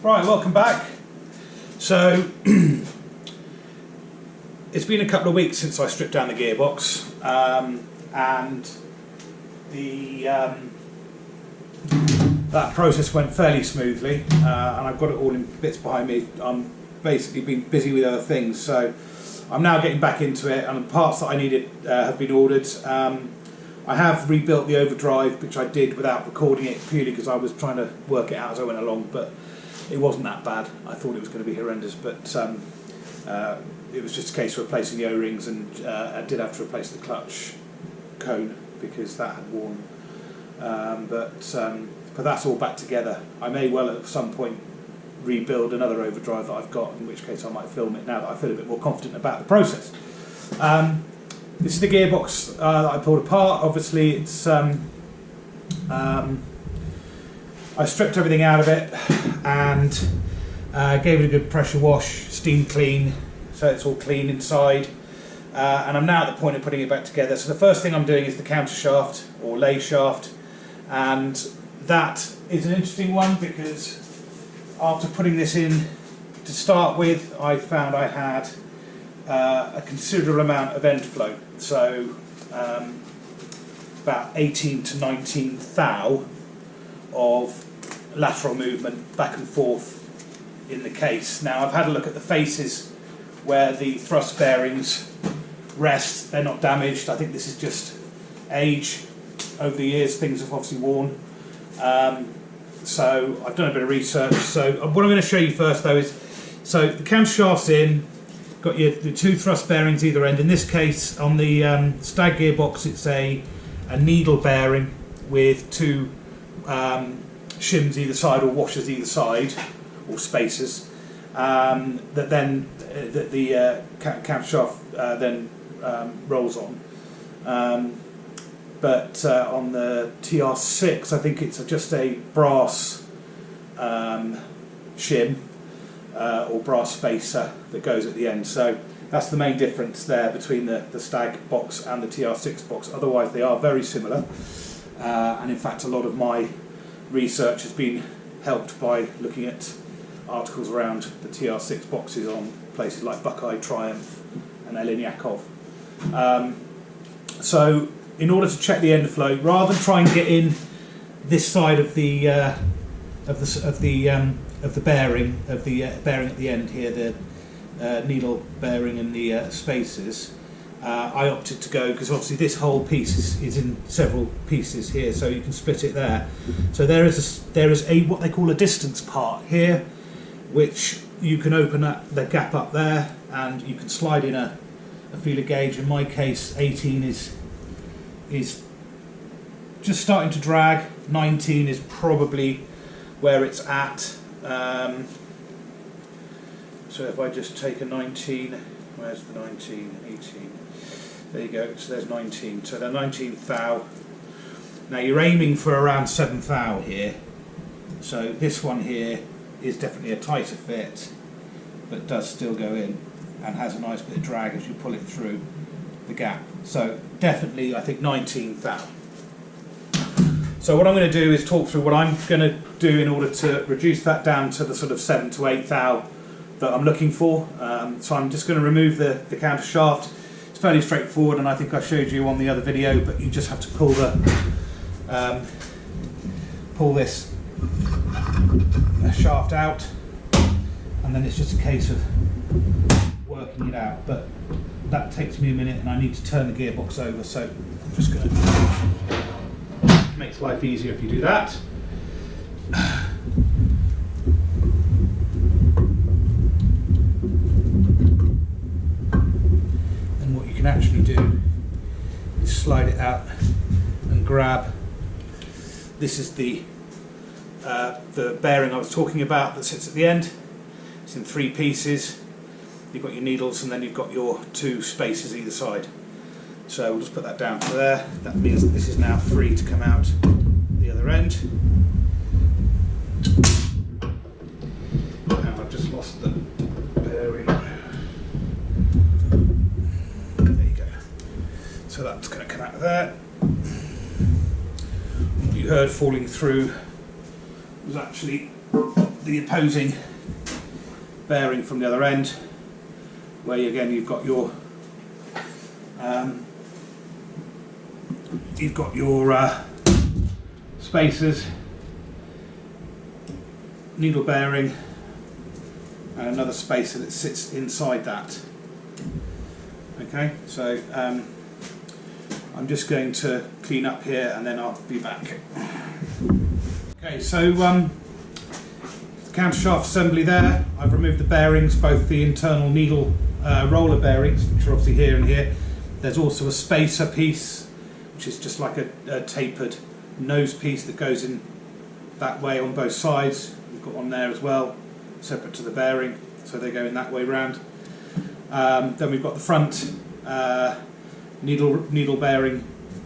Right, welcome back. So, it's been a couple of weeks since I stripped down the gearbox, and that process went fairly smoothly, and I've got it all in bits behind me. I'm basically been busy with other things, so I'm now getting back into it, and the parts that I needed have been ordered. I have rebuilt the overdrive, which I did without recording it, purely because I was trying to work it out as I went along, but it wasn't that bad. I thought it was going to be horrendous, but it was just a case of replacing the O-rings, and I did have to replace the clutch cone because that had worn. But that's all back together. I may well at some point rebuild another overdrive that I've got, in which case I might film it now that I feel a bit more confident about the process. This is the gearbox that I pulled apart. Obviously, it's I stripped everything out of it and gave it a good pressure wash, steam clean, so it's all clean inside. And I'm now at the point of putting it back together. So the first thing I'm doing is the countershaft or Layshaft, and that is an interesting one because after putting this in to start with, I found I had a considerable amount of Endfloat, so about 18 to 19 thou of lateral movement back and forth in the case. Now I've had a look at the faces where the thrust bearings rest. They're not damaged. I think this is just age. Over the years things have obviously worn. So I've done a bit of research. So what I'm going to show you first though is, so the camshaft's in, got the two thrust bearings either end. In this case on the Stag gearbox it's a needle bearing with two shims either side, or washers either side, or spacers, that then the camshaft then rolls on. But on the TR6 I think it's just a brass shim or brass spacer that goes at the end. So that's the main difference there between the Stag box and the TR6 box. Otherwise they are very similar, and in fact a lot of my research has been helped by looking at articles around the TR6 boxes on places like Buckeye, Triumph and Elin-Yakov. So in order to check the Endfloat, rather than try and get in this side of the bearing at the end here, the needle bearing and the spacers, I opted to go, because obviously this whole piece is in several pieces here, so you can split it there. So there is a what they call a distance part here, which you can open up the gap up there, and you can slide in a feeler gauge. In my case, 18 is just starting to drag. 19 is probably where it's at. So if I just take a 19, where's the 19? 18. There you go, so there's 19. So they're 19 thou. Now you're aiming for around 7 thou here. So this one here is definitely a tighter fit, but does still go in and has a nice bit of drag as you pull it through the gap. So definitely I think 19 thou. So what I'm going to do is talk through what I'm going to do in order to reduce that down to the sort of 7 to 8 thou that I'm looking for. So I'm just going to remove the countershaft. It's fairly straightforward, and I think I showed you on the other video, but you just have to pull this shaft out, and then it's just a case of working it out. But that takes me a minute, and I need to turn the gearbox over, so I'm just going to makes life easier if you do that. And what you can actually do is slide it out and grab. This is the bearing I was talking about that sits at the end. It's in 3 pieces. You've got your needles, and then you've got your 2 spacers either side. So we'll just put that down to there. That means that this is now free to come out the other end. And I've just lost the bearing. There you go. So that's going to come out of there. What you heard falling through was actually the opposing bearing from the other end, where again you've got your spacers, needle bearing, and another spacer that sits inside that. Okay, so I'm just going to clean up here and then I'll be back. Okay, so the countershaft assembly there. I've removed the bearings, both the internal needle roller bearings, which are obviously here and here. There's also a spacer piece, which is just like a tapered nose piece that goes in that way on both sides. We've got one there as well, separate to the bearing, so they go in that way round. Then we've got the front needle bearing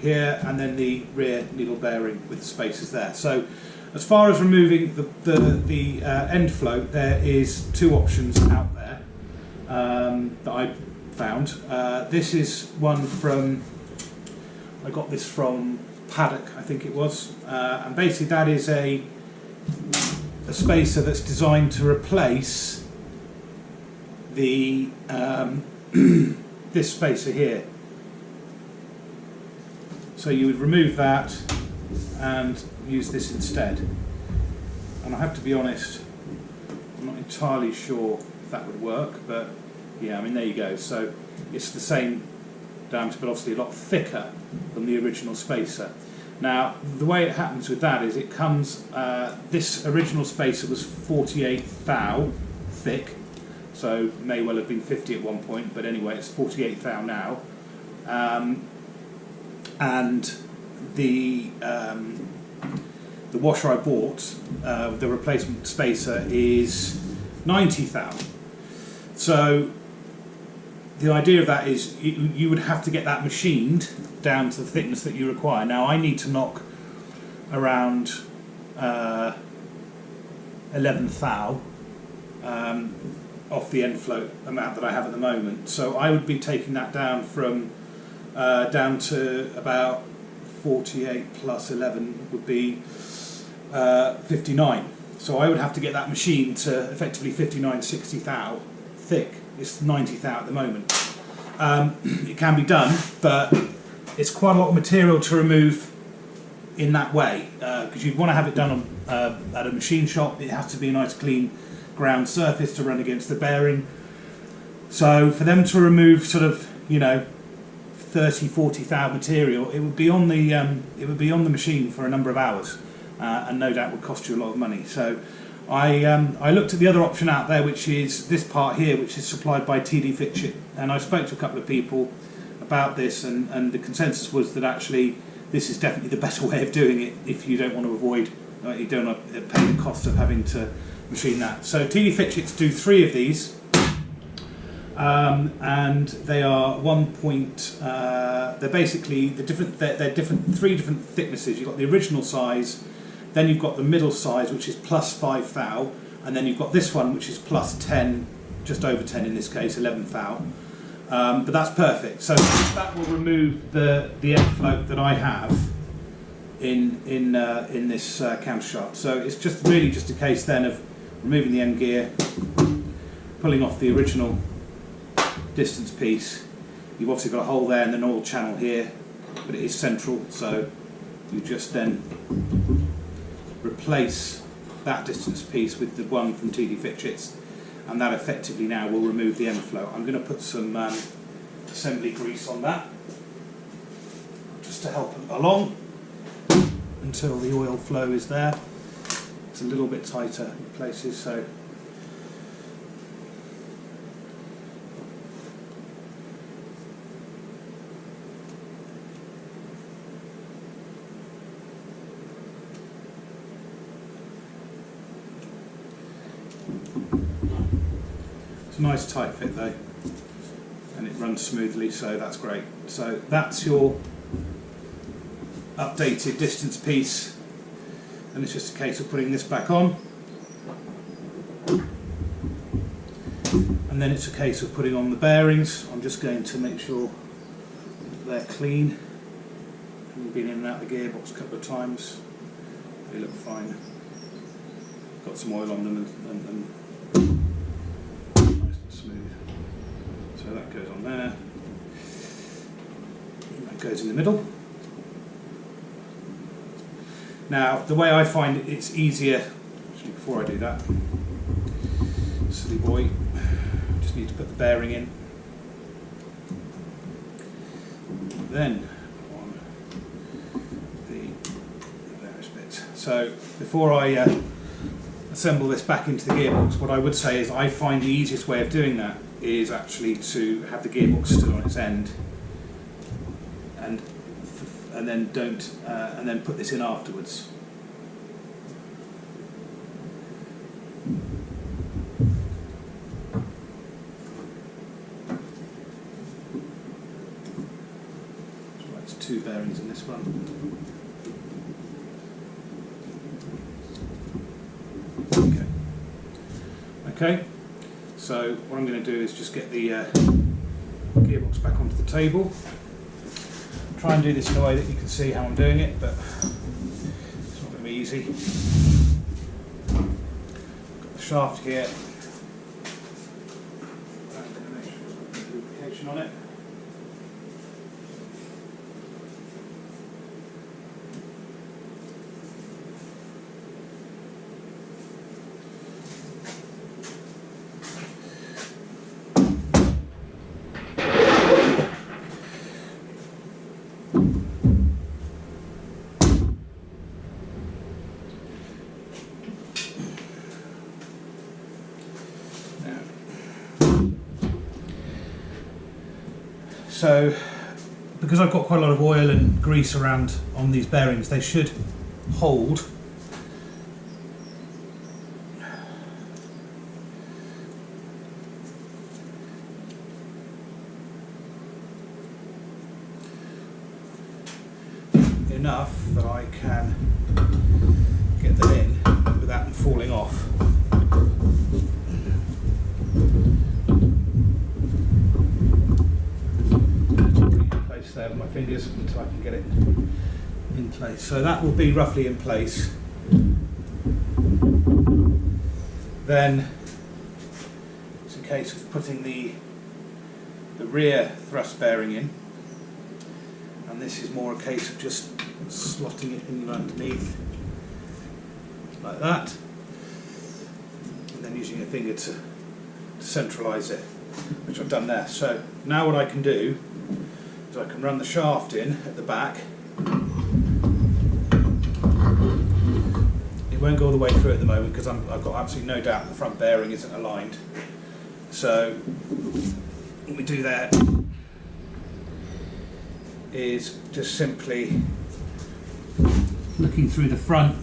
here, and then the rear needle bearing with the spacers there. So as far as removing the end float, there is two options out there that I found. This is one from, I got this from Paddock, I think it was, and basically that is a spacer that's designed to replace the this spacer here. So you would remove that and use this instead. And I have to be honest, I'm not entirely sure if that would work, but yeah, I mean, there you go. So it's the same diameter, but obviously a lot thicker than the original spacer. Now, the way it happens with that is it comes, this original spacer was 48 thou thick, so may well have been 50 at one point, but anyway, it's 48 thou now. And the washer I bought, the replacement spacer, is 90 thou. So the idea of that is you would have to get that machined down to the thickness that you require. Now I need to knock around 11 thou off the end float amount that I have at the moment. So I would be taking that down from down to about 48 plus 11 would be 59. So I would have to get that machine to effectively 59, 60 thou thick. It's 90 thou at the moment. It can be done, but it's quite a lot of material to remove in that way, because you'd want to have it done on, at a machine shop. It has to be a nice clean ground surface to run against the bearing. So for them to remove sort of, you know, 30, 40 thou material, it would be on the machine for a number of hours, and no doubt would cost you a lot of money. So I looked at the other option out there, which is this part here, which is supplied by TD Fitchit, and I spoke to a couple of people about this, and the consensus was that actually this is definitely the better way of doing it if you don't want to avoid, you don't want to pay the cost of having to machine that. So TD Fitchits do 3 of these, and they are they're basically they're 3 different thicknesses. You've got the original size, then you've got the middle size, which is plus 5 thou, and then you've got this one, which is plus 10, just over 10 in this case, 11 thou. But that's perfect. So that will remove the end float that I have in this countershaft. So it's just really just a case then of removing the end gear, pulling off the original distance piece. You've obviously got a hole there and an oil channel here, but it is central, so you just then replace that distance piece with the one from TD Fitchits, and that effectively now will remove the end float. I'm going to put some assembly grease on that just to help it along until the oil flow is there. It's a little bit tighter in places, so it's a nice tight fit though, and it runs smoothly, so that's great. So that's your updated distance piece, and it's just a case of putting this back on, and then it's a case of putting on the bearings. I'm just going to make sure they're clean. I've been in and out of the gearbox a couple of times. They look fine. got some oil on them and nice and smooth. So that goes on there. That goes in the middle. Now, the way I find it's easier, actually before I do that, silly boy, just need to put the bearing in. Then on the various bits. So before I assemble this back into the gearbox, what I would say is I find the easiest way of doing that is actually to have the gearbox still on its end, and then and then put this in afterwards. So that's 2 bearings in this one. Okay, so what I'm going to do is just get the gearbox back onto the table. Try and do this in a way that you can see how I'm doing it, but it's not going to be easy. Got the shaft here. I'm going to make sure there's no lubrication on it. So, because I've got quite a lot of oil and grease around on these bearings, they should hold. Enough that I can get them in without them falling off. There with my fingers until I can get it in place. So that will be roughly in place. Then it's a case of putting the rear thrust bearing in, and this is more a case of just slotting it in underneath like that, and then using a finger to centralise it, which I've done there. So now what I can do is I can run the shaft in at the back. It won't go all the way through at the moment because I've got absolutely no doubt the front bearing isn't aligned. So what we do there is just simply looking through the front.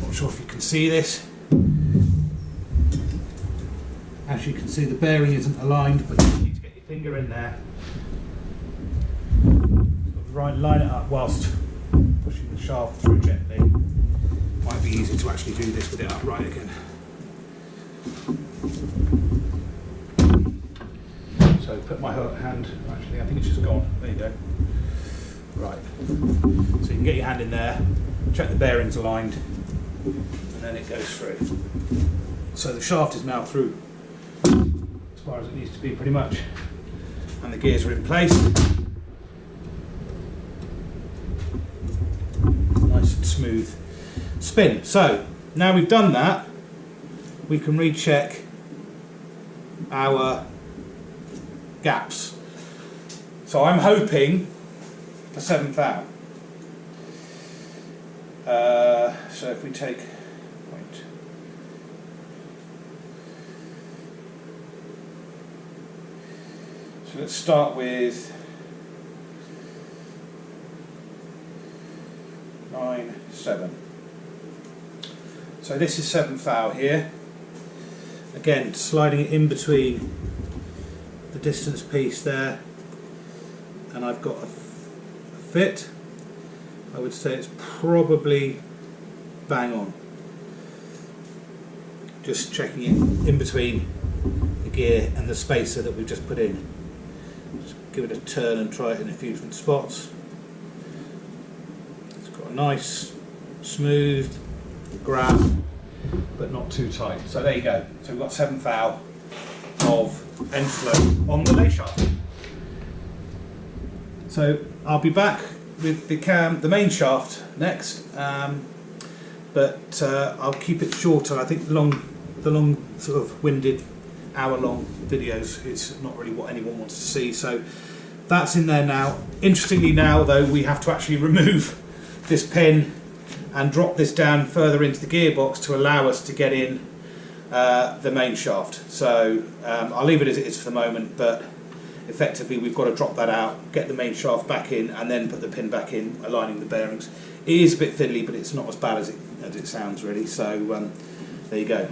Not sure if you can see this. As you can see, the bearing isn't aligned, but you need to get your finger in there. Right, line it up whilst pushing the shaft through gently. Might be easy to actually do this with it upright again. So put my hand, actually I think it's just gone, there you go. Right, so you can get your hand in there, check the bearings aligned, and then it goes through. So the shaft is now through as far as it needs to be pretty much, and the gears are in place. Nice and smooth spin. So now we've done that, we can recheck our gaps. So I'm hoping for 7 thou. So if we take point, so let's start with 9, 7. So this is 7 thou here. Again, sliding it in between the distance piece there, and I've got a fit. I would say it's probably bang on. Just checking it in between the gear and the spacer that we've just put in. Just give it a turn and try it in a few different spots. It's got a nice, smooth grab but not too tight. So there you go. So we've got 7th thou of Endfloat on the Layshaft. So I'll be back with the main shaft next, but I'll keep it shorter. I think the long sort of winded hour-long videos is not really what anyone wants to see. So that's in there now. Interestingly now though, we have to actually remove this pin and drop this down further into the gearbox to allow us to get in the main shaft. So I'll leave it as it is for the moment, but effectively we've got to drop that out, get the main shaft back in, and then put the pin back in, aligning the bearings. It is a bit fiddly, but it's not as bad as it sounds really. So there you go.